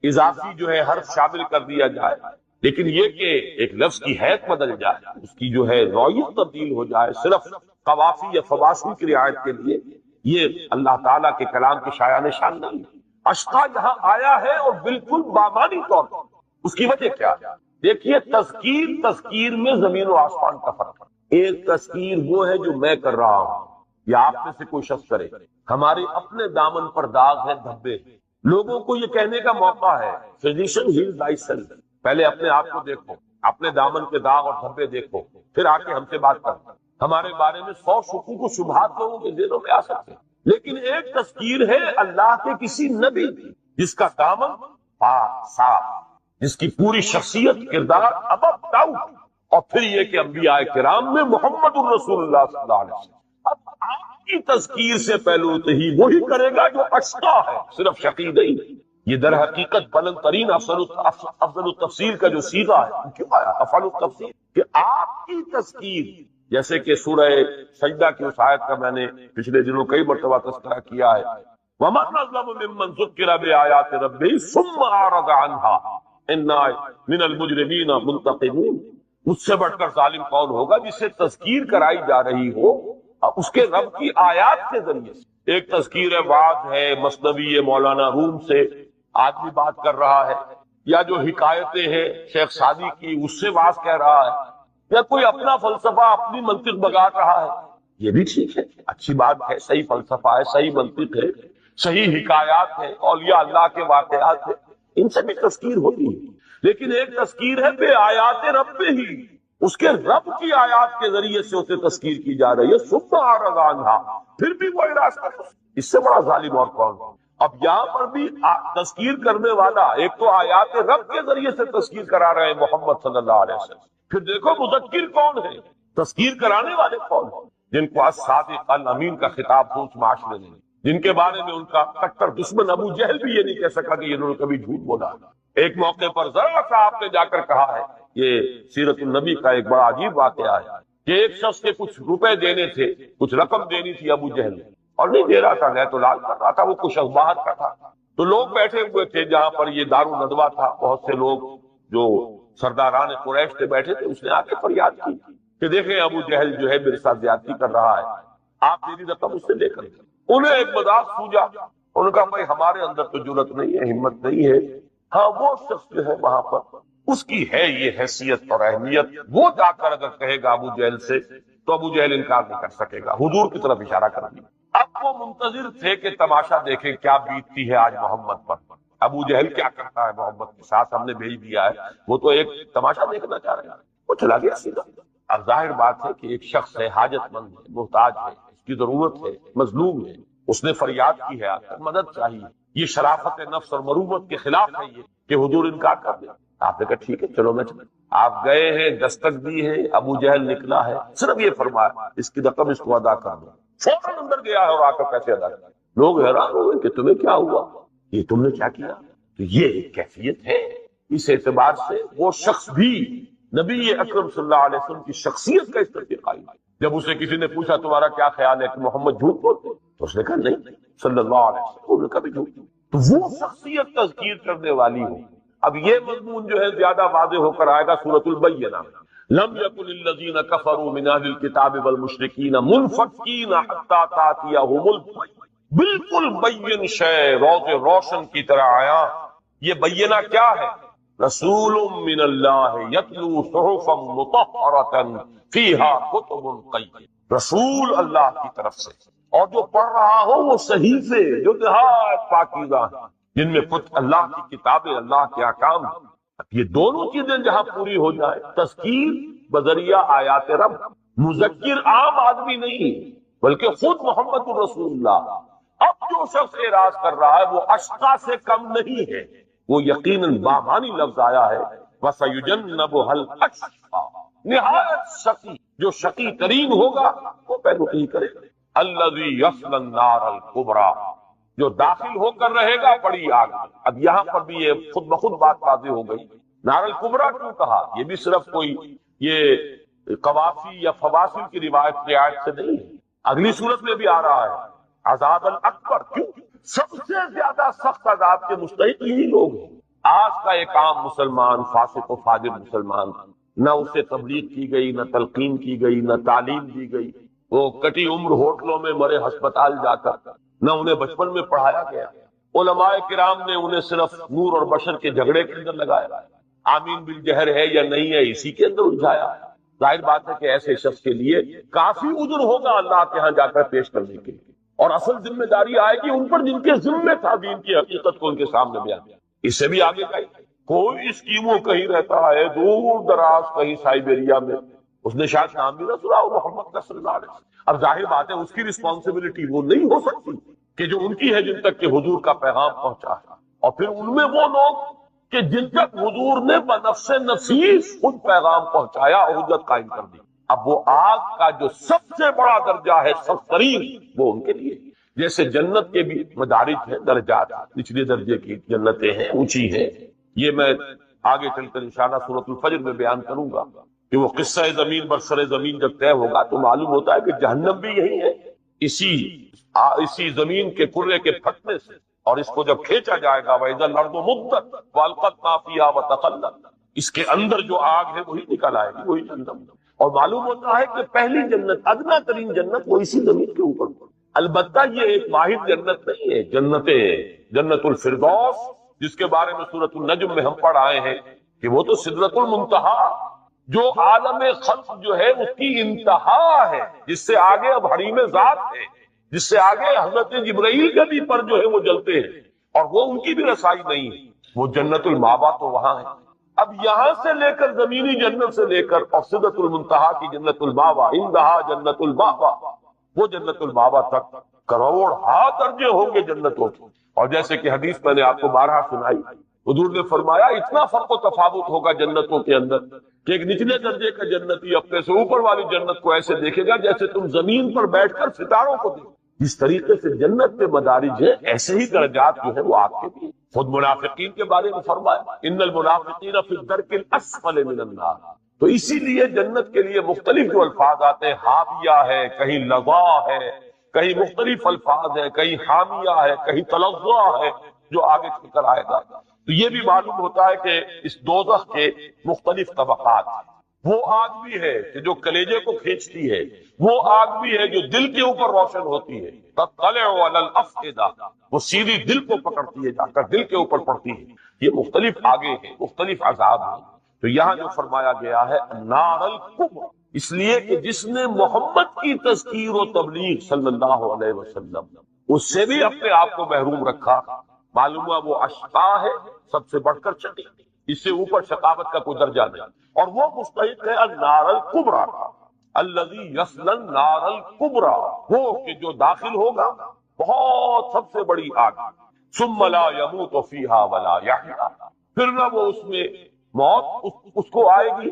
اضافی جو ہے حرف شامل کر دیا جائے، لیکن یہ کہ ایک لفظ کی حیث بدل جائے، اس کی جو ہے نوعیت تبدیل ہو جائے صرف قوافی یا فواصل کی رعایت کے لیے، یہ اللہ تعالیٰ کے کلام کی شایع نشان نہیں ہے. اشقا یہاں آیا ہے اور بالکل بامانی طور پر. اس کی وجہ کیا ہے؟ دیکھیے، تذکیر میں زمین و آسمان کا فرق ہے. ایک تذکیر وہ ہے جو میں کر رہا ہوں یا آپ میں سے کوئی شخص کرے. ہمارے اپنے دامن پر داغ ہے، دھبے. لوگوں کو یہ کہنے کا موقع ہے فزیشین ہیل thyself، پہلے اپنے آپ کو دیکھو، اپنے دامن کے داغ اور دھبے دیکھو، پھر آ کے ہم سے بات کرو. ہمارے بارے میں 100 شکوک و شبہات لوگوں کے دلوں میں آ سکتے ہیں، لیکن ایک تذکیر ہے اللہ کے کسی نبی کی جس کا دامن پاک صاف، جس کی پوری شخصیت، کردار ابد داؤد، اور پھر یہ کہ انبیاء کرام میں محمد الرسول اللہ صلی اللہ علیہ وسلم. اب آپ کی تذکیر سے پہلوت ہی وہی کرے گا جو اشقا ہے، صرف شقی نہیں. یہ در حقیقت بلند ترین افضل التفسیر کا جو صیغہ ہے، کیوں آیا افضل التفسیر؟ کہ آپ کی تذکیر، جیسے کہ سورہ سجدہ کی اس آیت کا میں نے پچھلے دنوں کئی مرتبہ تذکرہ کیا ہے، وَمَنْ أَظْلَمُ مِمَّنْ ذُكِّرَ بِآيَاتِ رَبِّهِ ثُمَّ أَعْرَضَ عَنْهَا إِنَّا مِنَ الْمُجْرِمِينَ مُنْتَقِمُونَ. اس سے بڑھ کر ظالم کون ہوگا جسے تذکیر کرائی جا رہی ہو اس کے رب کی آیات کے ذریعے سے. ایک تذکیر وعظ ہے مثنوی مولانا روم سے آدمی بات کر رہا ہے، یا جو حکایتیں ہیں شیخ سعدی کی اس سے وعظ کہہ رہا ہے، یا کوئی اپنا فلسفہ، اپنی منطق بگاڑ رہا ہے. یہ بھی ٹھیک ہے، اچھی بات ہے، صحیح فلسفہ ہے، صحیح منطق ہے، صحیح حکایات ہے، اولیاء اللہ کے واقعات ہیں، ان سے بھی تذکیر ہوتی ہے. لیکن ایک تذکیر ہے بے آیات رب ہی، اس کے رب کی آیات کے ذریعے سے اسے تذکیر کی جا رہی ہے. ثم اعرض عنها، پھر بھی وہ اعراض کر رہا ہے. اس سے بڑا ظالم اور کون؟ اب یہاں پر بھی تذکیر کرنے والا ایک تو آیات رب کے ذریعے سے تذکیر کرا رہے ہیں محمد صلی اللہ علیہ وسلم، پھر دیکھو مذکر کون ہے، تذکیر کرانے والے کون ہیں، جن کو الصادق الامین کا خطاب پوچھ معاشرے نے، جن کے بارے میں ان کا کٹر دشمن ابو جہل بھی یہ نہیں کہہ سکا کہ انہوں نے کبھی جھوٹ بولا. ایک موقع پر ذرا سا آپ نے جا کر کہا ہے، یہ سیرت النبی کا ایک بڑا عجیب واقعہ ہے کہ ایک شخص کے کچھ روپے دینے تھے، کچھ رقم دینی تھی ابو جہل نے، اور نہیں دے رہا تھا، گئے تو لال کر رہا تھا، وہ کچھ باہر کا تھا. تو لوگ بیٹھے ہوئے تھے جہاں پر یہ دارالندوا تھا، بہت سے لوگ جو سرداران قریش تھے بیٹھے تھے. اس نے آ کے فریاد کی کہ دیکھیں ابو جہل جو ہے میرے ساتھ زیادتی کر رہا ہے، آپ میری رقم اس سے لے کر. انہیں ایک مذاق سوجا، انہوں نے کہا بھائی ہمارے اندر تو جرأت نہیں ہے، ہمت نہیں ہے. ہاں وہ شخص جو ہے وہاں پر اس کی ہے یہ حیثیت اور اہمیت، وہ جا کر اگر کہے گا ابو جہل سے تو ابو جہل انکار نہیں کر سکے گا. حضور کی طرف اشارہ کر دیا. اب وہ منتظر تھے کہ تماشا دیکھیں کیا بیتتی ہے آج محمد پر، ابو جہل کیا کرتا ہے محمد کے ساتھ، ہم نے بھیج دیا ہے، وہ تو ایک تماشا دیکھنا چاہ رہے ہیں. وہ چلا گیا سیدھا. اب ظاہر بات ہے کہ ایک شخص ہے، حاجت مند ہے، محتاج ہے، اس کی ضرورت ہے، مظلوم ہے، اس نے فریاد کی ہے، آ کر مدد چاہیے. یہ شرافت نفس اور مروت کے خلاف ہے یہ کہ حضور انکار کر دے. آپ نے کہا ٹھیک ہے چلو میں چلے. آپ گئے ہیں، دستک دی ہے، ابو جہل نکلا ہے، صرف یہ فرمایا اس کی رقم اس کو ادا کر دو. فوراً اندر گیا ہے اور آ کر پیسے ادا کر. لوگ حیران ہوئے کہ تمہیں کیا ہوا، یہ تم نے کیا کیا. تو یہ ایک کیفیت ہے. اس اعتبار سے وہ شخص بھی نبی اکرم صلی اللہ علیہ وسلم کی شخصیت کا استقائی. جب اسے کسی نے پوچھا تمہارا کیا خیال ہے کہ محمد جھوٹ بولتے، تو اس نے کہا نہیں صلی اللہ علیہ وسلم انہوں نے کبھی جھوٹ. تو وہ شخصیت تذکیر کرنے والی ہو. اب یہ مضمون جو ہے زیادہ واضح ہو کر آئے گا سورۃ البینہ. لم یکن الذین کفروا من اہل الکتاب والمشرکین منفکین حتی تأتیہم البینہ. بالکل بین شے، روز روشن کی طرح آیا. یہ بینہ کیا ہے؟ رسول من اللہ یتلو صحفا مطہرۃ فیہا کتب قیمہ. رسول اللہ کی طرف سے، اور جو پڑھ رہا ہو وہ صحیفے جو نہایت پاکیزہ ہیں، جن میں کچھ اللہ کی کتابیں، اللہ کے احکام. یہ دونوں چیزیں جہاں پوری ہو جائے، تذکیر بذریعہ آیات رب، مذکر عام آدمی نہیں بلکہ خود محمد الرسول اللہ. اب جو شخص اعراض کر رہا ہے وہ اشقا سے کم نہیں ہے، وہ یقیناً بامانی لفظ آیا ہے وَسَيُجَنَّبُهَا الْأَشْقَى، نہایت شقی، جو شقی ترین ہوگا وہ پیروی کرے گا. الَّذِي يَصْلَى النَّارَ الْكُبْرَى، جو داخل ہو کر رہے گا بڑی آگ میں. اب یہاں پر بھی یہ خود بخود بات واضح ہو گئی. نار الکبریٰ کیوں کہا؟ یہ بھی صرف کوئی یہ قوافی یا فواصل کی روایت سے نہیں ہے، اگلی صورت میں بھی آ رہا ہے عذاب الاکبر. کیوں؟ سب سے زیادہ سخت عذاب کے مستحق یہی لوگ ہیں. آج کا ایک عام مسلمان، فاسق و فاجر مسلمان، نہ اسے تبلیغ کی گئی، نہ تلقین کی گئی، نہ تعلیم دی گئی، وہ کٹی عمر ہوٹلوں میں مرے ہسپتال جا کر، نہ انہیں بچپن میں پڑھایا گیا. علماء کرام نے انہیں صرف نور اور بشر کے جھگڑے کے اندر لگایا، آمین بالجہر ہے یا نہیں ہے اسی کے اندر الجھایا. ظاہر بات ہے کہ ایسے شخص کے لیے کافی عذر ہوگا اللہ کے ہاں جا کر پیش کرنے کے لیے، اور اصل ذمہ داری آئے گی ان پر جن کے ذمہ تھا دین کی حقیقت کو ان کے سامنے بیان کیا. اس سے بھی آگے کا کوئی اسکیموں کہیں رہتا ہے دور دراز کہیں سائبیریا میں، اس نے شاید نام بھی نہ سنا ہو محمد صلی اللہ علیہ وسلم. اب ظاہر بات ہے اس کی رسپانسبلٹی وہ نہیں ہو سکتی کہ جو ان کی ہے جن تک کہ حضور کا پیغام پہنچا ہے، اور پھر ان میں وہ لوگ کہ جن تک حضور نے بنفس نفیس خود پیغام پہنچایا اور حجت قائم کر دی. اب وہ آگ کا جو سب سے بڑا درجہ ہے، سخت ترین، وہ ان کے لیے. جیسے جنت کے بھی مدارج ہیں، درجات، نچلے درجے کی جنتیں ہیں، اونچی ہیں. یہ میں آگے چل کر انشاءاللہ سورۃ الفجر میں بیان کروں گا کہ وہ قصہ زمین برسر زمین جب طے ہوگا تو معلوم ہوتا ہے کہ جہنم بھی یہی ہے، اسی زمین کے کرے کے پھٹنے سے. اور اس کو جب کھینچا جائے گا وَإِذَا الْأَرْضُ مُدَّتْ وَأَلْقَتْ مَا فِيهَا وَتَخَلَّتْ، اس کے اندر جو آگ ہے وہی نکل آئے گی، وہی جہنم. اور معلوم ہوتا ہے کہ پہلی جنت، ادنا ترین جنت، وہ اسی زمین کے اوپر. البتہ یہ ایک واحد جنت نہیں ہے، جنتیں، جنت الفردوس جس کے بارے میں سورۃ النجم میں ہم پڑھ آئے ہیں کہ وہ تو سدرۃ المنتہا، جو عالم خلق جو ہے اس کی انتہا ہے، جس سے آگے اب حریم ذات ہے، جس سے آگے حضرت جبرائیل کے بھی پر جو ہے وہ جلتے ہیں، اور وہ ان کی بھی رسائی نہیں ہے. وہ جنت الماوا تو وہاں ہے. اب یہاں سے لے کر زمینی جنت سے لے کر اور سدرۃ المنتہا کی جنت الماوا، اندہا جنت الماوا، وہ جنت الماوا تک کروڑ ہا درجے ہوں گے جنتوں کے. اور جیسے کہ حدیث میں نے آپ کو بارہا سنائی، حضور نے فرمایا اتنا فرق و تفاوت ہوگا جنتوں کے اندر کہ ایک نچلے درجے کا جنتی اپنے سے اوپر والی جنت کو ایسے دیکھے گا جیسے تم زمین پر بیٹھ کر ستاروں کو دیکھو. جس طریقے سے جنت کے مدارج ہیں ایسے ہی درجات جو ہے وہ آپ کے بھی. خود منافقین کے بارے میں فرمایا ان المنافقین فی الدرک الاسفل من النار. تو اسی لیے جنت کے لیے مختلف جو الفاظ آتے ہیں، حاویہ ہے، کہیں لظا ہے، کہیں مختلف الفاظ ہیں، کہیں حامیہ ہے، کہیں تلظا ہے، جو آگے چل کر آئے گا. تو یہ بھی معلوم ہوتا ہے کہ اس دوزخ کے مختلف طبقات ہیں. وہ آگ بھی ہے کہ جو کلیجے کو کھینچتی ہے، وہ آگ بھی ہے جو دل کے اوپر روشن ہوتی ہے. تطلع علی الافئدہ، وہ سیدھی دل کو پکڑتی ہے، جا کر دل کے اوپر پڑتی ہے. یہ مختلف آگے ہیں، مختلف عذاب ہیں. تو یہاں جو فرمایا گیا ہے نار الکبریٰ، اس لیے کہ جس نے محمد کی تذکیر و تبلیغ صلی اللہ علیہ وسلم، اس سے بھی اپنے آپ کو محروم رکھا، معلوم ہوا وہ اشقا ہے، سب سے بڑھ کر چٹی، اس سے اوپر شقاوت کا کوئی درجہ نہیں. اور وہ مستحق ہے النار الکبریٰ کا، الذی یصلی النار الکبریٰ، وہ کہ جو داخل ہوگا بہت سب سے بڑی آگ. ثم لا یموت فیہا ولا یحیا، پھر نہ وہ اس میں موت اس کو آئے گی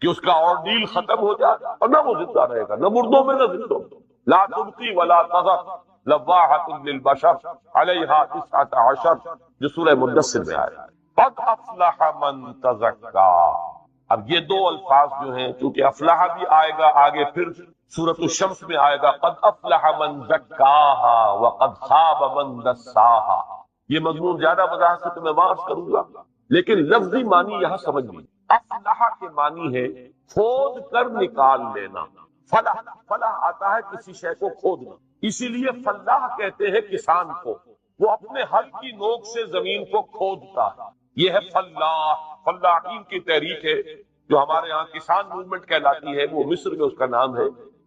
کہ اس کا ordeal ختم ہو جائے، اور نہ وہ زندہ رہے گا، نہ مردوں میں نہ زندوں میں. لا تبقی ولا تذر لواحۃ للبشر علیہا 19 جو سورہ مدثر میں آیا. قد افلح من تزکا. اب یہ دو الفاظ جو ہیں، چونکہ افلح بھی آئے گا آگے، پھر سورۃ الشمس میں آئے گا قد افلح من زکاہا وقد خاب من دساہا. یہ مضمون زیادہ وضاحت سے تو میں واضح کروں گا، لیکن لفظی معنی یہاں سمجھ لیں. افلح کے معنی ہے کھود کر نکال لینا. فلاح، فلاح آتا ہے کسی شے کو کھودنا، اسی لیے فلاح کہتے ہیں کسان کو، وہ اپنے ہل کی نوک سے زمین کو کھودتا ہے. یہ ہے فلاح. فلاحین کی تحریک ہے جو ہمارے ہاں کسان موومنٹ کہلاتی ہے، وہ مصر میں اس کا نام ہے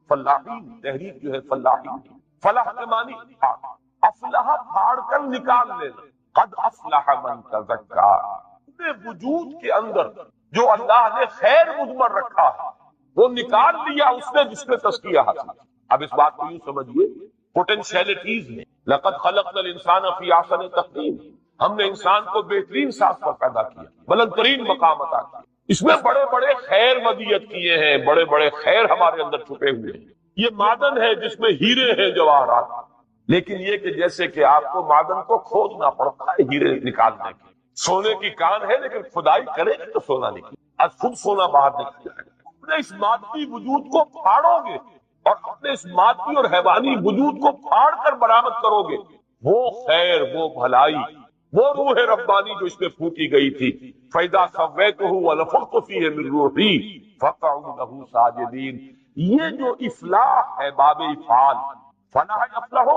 فلاحین. تحریک جو ہے فلاحین. فلاح کے معنی افلاح پھاڑ کر نکال لینا. قد افلح من تزکا. اپنے وجود کے اندر جو اللہ نے خیر مضمر رکھا ہے وہ نکال لیا اس نے جس نے تزکیہ حاصل. اب اس بات کو یوں سمجھیے پوٹینشیلٹیز میں لقد خلقنا الانسان فی احسن تقویم، ہم نے انسان کو بہترین ساخت پر پیدا کیا، بلند ترین مقام عطا کیا، اس میں بڑے بڑے خیر مدیت کیے ہیں، بڑے بڑے خیر ہمارے اندر چھپے ہوئے ہیں. یہ معدن ہے جس میں ہیرے ہیں جواہرات، لیکن یہ کہ جیسے کہ آپ کو معدن کو کھودنا پڑتا ہے ہیرے نکالنے کی. سونے کی کان ہے لیکن کھدائی کرے گی تو سونا نکلے، آج خود سونا باہر نکل جائے گا. اپنے اس مادی وجود کو پھاڑو گے اور اپنے اس مادی اور حیوانی وجود کو پھاڑ کر برآمد کرو گے، وہ خیر، وہ بھلائی، وہ روح ربانی جو اس میں پھوٹی گئی تھی. فَإِذَا سَوَّيْتُهُ وَنَفَخْتُ فِيهِ مِن رُوحِي فَقَعُوا لَهُ سَاجِدِينَ. یہ جو افلاح ہے باب افعال، فلاح یفلح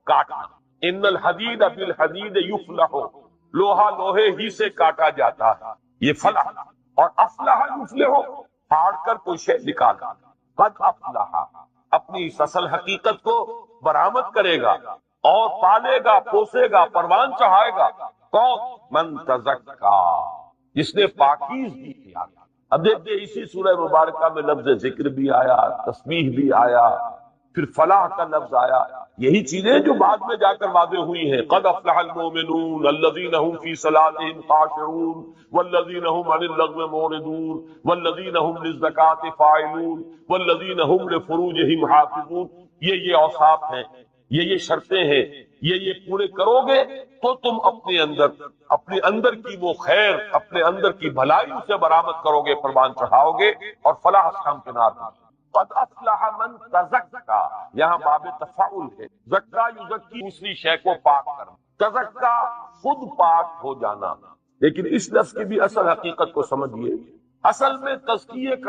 کاٹنا، ان الحدید بالحدید یفلح، لوہا لوہے ہی سے کاٹا جاتا ہے، یہ فلاح. اور افلح یفلح پھاڑ کر کوئی شے نکالا. قد افلح اپنی اس اصل حقیقت کو برآمد کرے گا اور پالے گا، پوسے گا، پروان چڑھائے گا. کون؟ من تزکا، جس نے پاکیزگی کیا. اب دیکھتے اسی سورہ مبارکہ میں لفظ ذکر بھی آیا، تسبیح بھی آیا، پھر فلاح کا لفظ آیا. یہی چیزیں جو بعد میں جا کر واضح ہوئی ہیں. قد افلح المؤمنون الذین هم فی صلاتهم خاشعون والذین هم عن اللغو معرضون والذین هم للزکاة فاعلون والذین هم لفروجهم حافظون. یہ اوصاف ہیں، یہ شرطیں ہیں، یہ پورے کرو گے تو تم اپنے اندر کی وہ خیر، اپنے اندر کی بھلائی اسے برآمد کرو گے، پروان چڑھاؤ گے اور فلاح ہم کنار دیں. قد افلح من تزکا، یہاں باب تفاعل ہے. زکا یزکی، دوسری شے کو پاک کرنا. تزکا خود پاک ہو جانا. لیکن اس لفظ کی بھی اصل حقیقت کو سمجھیے. اصل میں تزکیے کا